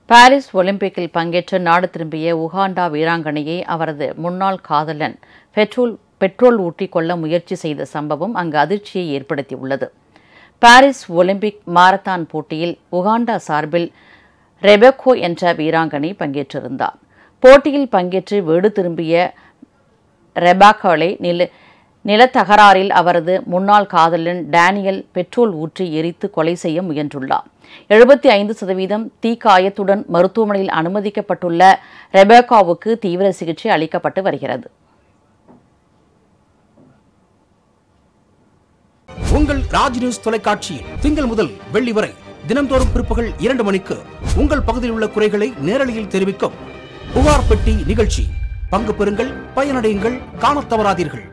Paris ஒலிம்பிக்கில் பங்கேற்று நாடு திரும்பிய உகாண்டா வீராங்கனையை அவரது முன்னாள் காதலன் பெட்ரோல் ஊற்றிக் கொள்ள முயற்சி செய்த சம்பவம் அங்கு அதிர்ச்சியை ஏற்படுத்தியுள்ளது. பாரிஸ் ஒலிம்பிக் மாரத்தான் போட்டியில் உகாண்டா சார்பில் ரெபெக்கோ என்ற வீராங்கனை பங்கேற்றிருந்தார். போட்டியில் பங்கேற்று வீடு திரும்பிய ரெபெக்காவை நிலத்தகராறில் அவரது முன்னாள் காதலன் டேனியல் பெட்ரோல் ஊற்றி எரித்து கொலை செய்ய முயன்றுள்ளார். 75% தீக்காயத்துடன் மருத்துவமனையில் அனுமதிக்கப்பட்டுள்ள ரெபெக்காவுக்கு தீவிர சிகிச்சை அளிக்கப்பட்டு வருகிறது. உங்கள் ராஜ் நியூஸ் தொலைக்காட்சியில் திங்கள் முதல் வெள்ளி வரை தினந்தோறும் பிற்பகல் 2 மணிக்கு உங்கள் பகுதியில் உள்ள குறைகளை நேரலையில் தெரிவிக்கும் புகார் பெட்டி நிகழ்ச்சி. பங்கு பெறுங்கள், பயனடையுங்கள், காணத் தவறாதீர்கள்.